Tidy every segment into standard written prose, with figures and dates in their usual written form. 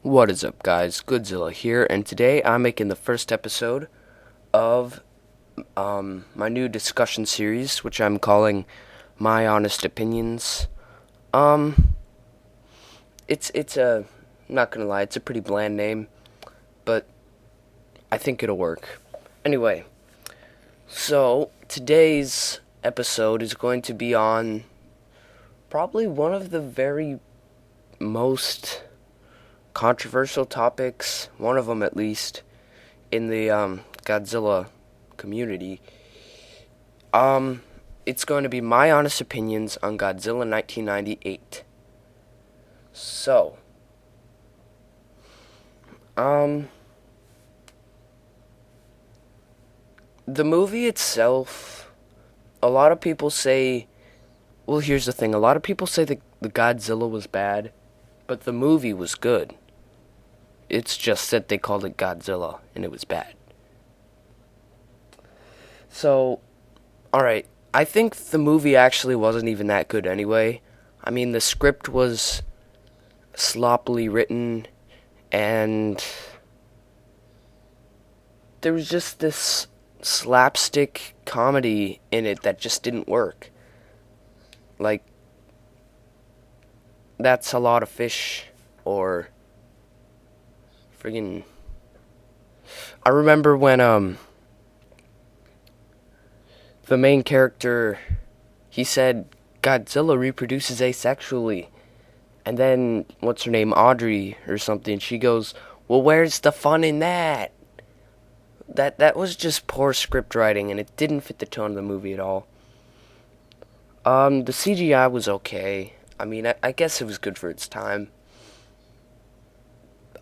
What is up, guys? Godzilla here, and today I'm making the first episode of my new discussion series, which I'm calling My Honest Opinions. It's a, I'm not gonna lie, it's a pretty bland name, but I think it'll work. Anyway, so today's episode is going to be on probably one of the very most controversial topics, one of them at least, in the Godzilla community. It's going to be my honest opinions on Godzilla 1998. So, the movie itself, a lot of people say, well, here's the thing, a lot of people say that the Godzilla was bad, but the movie was good. It's just that they called it Godzilla, and it was bad. So, alright, I think the movie actually wasn't even that good anyway. I mean, the script was sloppily written, and there was just this slapstick comedy in it that just didn't work. Like, that's a lot of fish, or friggin', I remember when the main character, he said Godzilla reproduces asexually, and then what's her name, Audrey or something, she goes, well, where's the fun in that? That was just poor script writing, and it didn't fit the tone of the movie at all. The CGI was okay. I mean, I guess it was good for its time.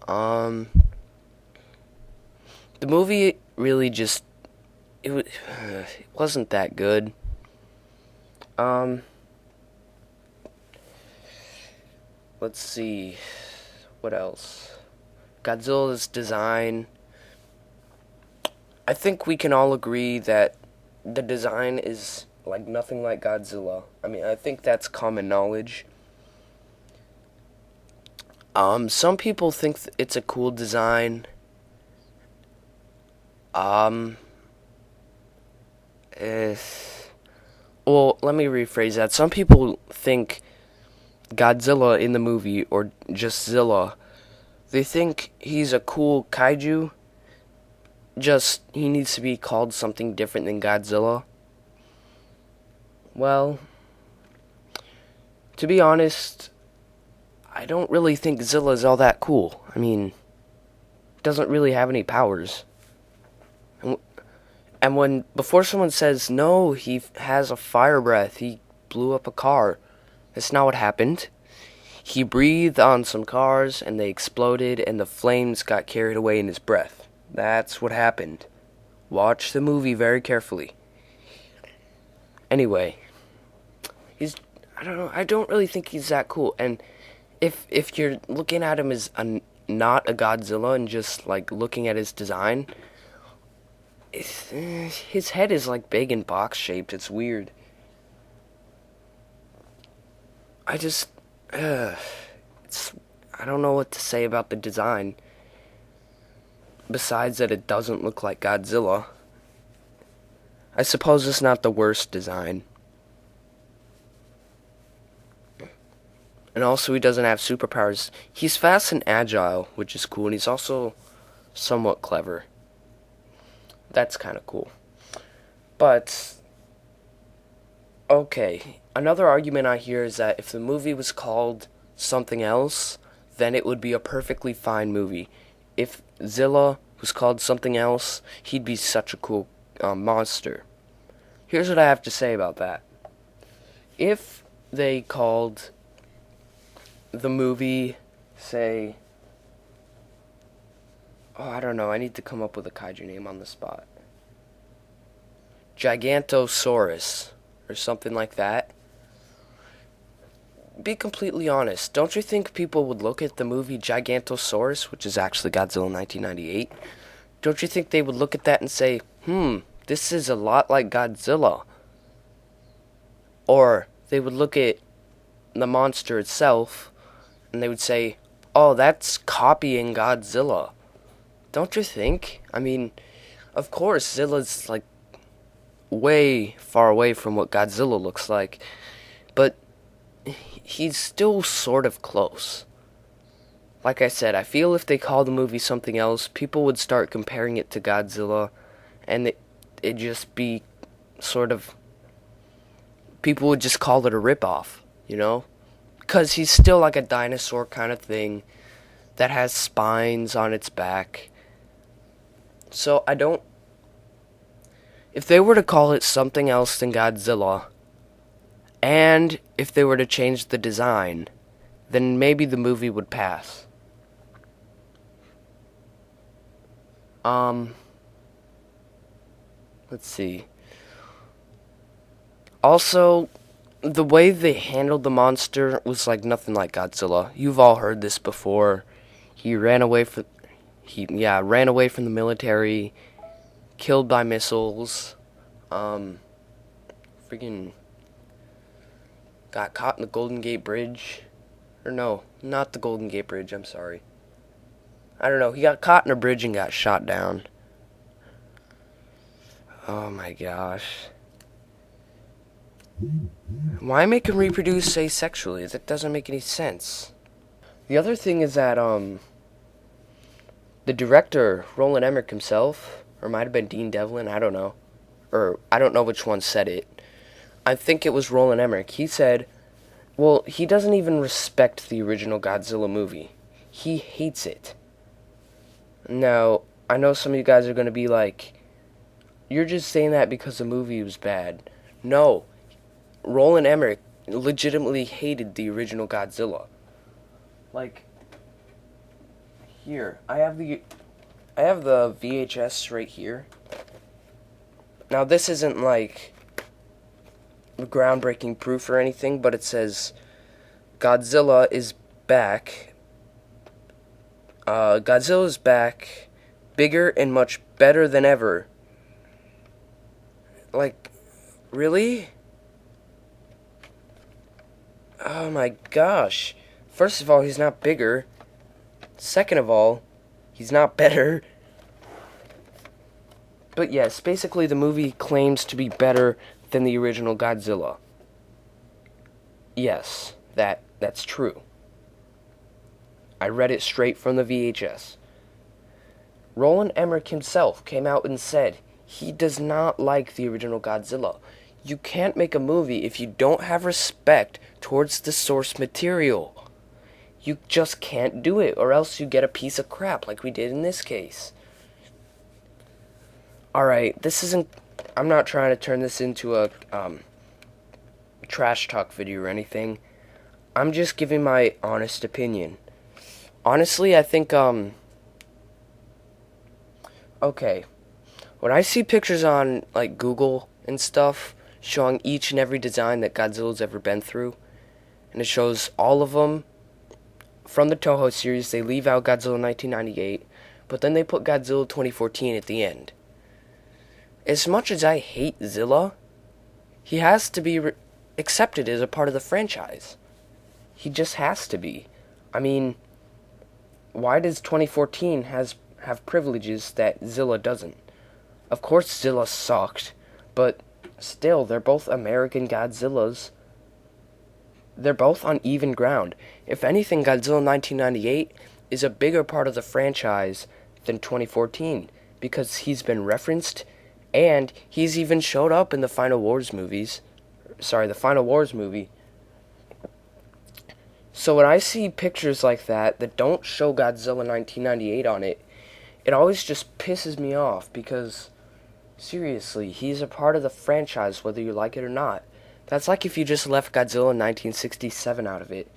The movie really just, it wasn't that good. Let's see, what else? Godzilla's design. I think we can all agree that the design is like nothing like Godzilla. I mean, I think that's common knowledge. Some people think it's a cool design. Well, let me rephrase that. Some people think Godzilla in the movie, or just Zilla, they think he's a cool kaiju, just he needs to be called something different than Godzilla. Well, to be honest, I don't really think Zilla's all that cool. I mean, doesn't really have any powers. And when, before someone says, no, he has a fire breath, he blew up a car, that's not what happened. He breathed on some cars, and they exploded, and the flames got carried away in his breath. That's what happened. Watch the movie very carefully. Anyway, I don't know, I don't really think he's that cool, and if you're looking at him as not a Godzilla and just like looking at his design, his head is like big and box shaped. It's weird. I don't know what to say about the design besides that it doesn't look like Godzilla. I suppose it's not the worst design. And also, he doesn't have superpowers. He's fast and agile, which is cool, and he's also somewhat clever. That's kind of cool. But, okay, another argument I hear is that if the movie was called something else, then it would be a perfectly fine movie. If Zilla was called something else, he'd be such a cool monster. Here's what I have to say about that. If they called the movie, say, Oh, I don't know. I need to come up with a kaiju name on the spot. Gigantosaurus or something like that. Be completely honest. Don't you think people would look at the movie Gigantosaurus, which is actually Godzilla 1998? Don't you think they would look at that and say, this is a lot like Godzilla? Or they would look at the monster itself and they would say, oh, that's copying Godzilla. Don't you think? I mean, of course, Zilla's like way far away from what Godzilla looks like, but he's still sort of close. Like I said, I feel if they call the movie something else, people would start comparing it to Godzilla, and it'd just be sort of... people would just call it a ripoff, you know? Because he's still like a dinosaur kind of thing that has spines on its back. So I don't... if they were to call it something else than Godzilla, and if they were to change the design, then maybe the movie would pass. Let's see. Also, the way they handled the monster was like nothing like Godzilla. You've all heard this before. He ran away from the military, killed by missiles, freaking got caught in the Golden Gate Bridge. Or no, not the Golden Gate Bridge, I'm sorry. I don't know, he got caught in a bridge and got shot down. Oh my gosh. Why make him reproduce asexually? That doesn't make any sense. The other thing is that, the director, Roland Emmerich himself, or might have been Dean Devlin, I don't know. Or, I don't know which one said it. I think it was Roland Emmerich. He said, well, he doesn't even respect the original Godzilla movie. He hates it. Now, I know some of you guys are going to be like, you're just saying that because the movie was bad. No. Roland Emmerich legitimately hated the original Godzilla. Like, here, I have the VHS right here. Now, this isn't like groundbreaking proof or anything, but it says Godzilla is back. Godzilla's back, bigger and much better than ever. Like, really? Oh my gosh. First of all, he's not bigger. Second of all, he's not better. But yes, basically the movie claims to be better than the original Godzilla. Yes, that's true. I read it straight from the VHS. Roland Emmerich himself came out and said he does not like the original Godzilla. You can't make a movie if you don't have respect towards the source material. You just can't do it, or else you get a piece of crap like we did in this case. Alright, I'm not trying to turn this into a trash talk video or anything. I'm just giving my honest opinion. Honestly, I think, okay. When I see pictures on, like, Google and stuff, showing each and every design that Godzilla's ever been through, and it shows all of them from the Toho series, they leave out Godzilla 1998, but then they put Godzilla 2014 at the end. As much as I hate Zilla, he has to be accepted as a part of the franchise. He just has to be. I mean, why does 2014 have privileges that Zilla doesn't? Of course Zilla sucked, but still, they're both American Godzillas. They're both on even ground. If anything, Godzilla 1998 is a bigger part of the franchise than 2014, because he's been referenced, and he's even showed up in the Final Wars movies. The Final Wars movie. So when I see pictures like that don't show Godzilla 1998 on it, it always just pisses me off, because seriously, he's a part of the franchise whether you like it or not. That's like if you just left Godzilla 1967 out of it,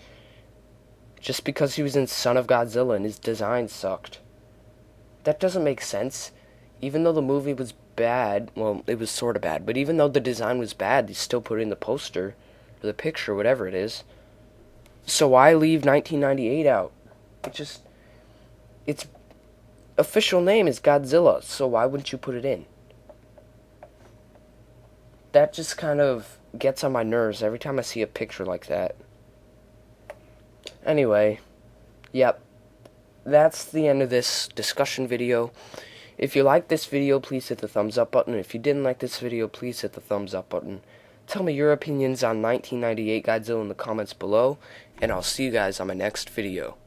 just because he was in Son of Godzilla and his design sucked. That doesn't make sense. Even though the movie was bad, well, it was sort of bad, but even though the design was bad, they still put in the poster, or the picture, whatever it is. So why leave 1998 out? Its official name is Godzilla, so why wouldn't you put it in? That just kind of gets on my nerves every time I see a picture like that. Anyway, yep, that's the end of this discussion video. If you liked this video, please hit the thumbs up button. If you didn't like this video, please hit the thumbs up button. Tell me your opinions on 1998 Godzilla in the comments below, and I'll see you guys on my next video.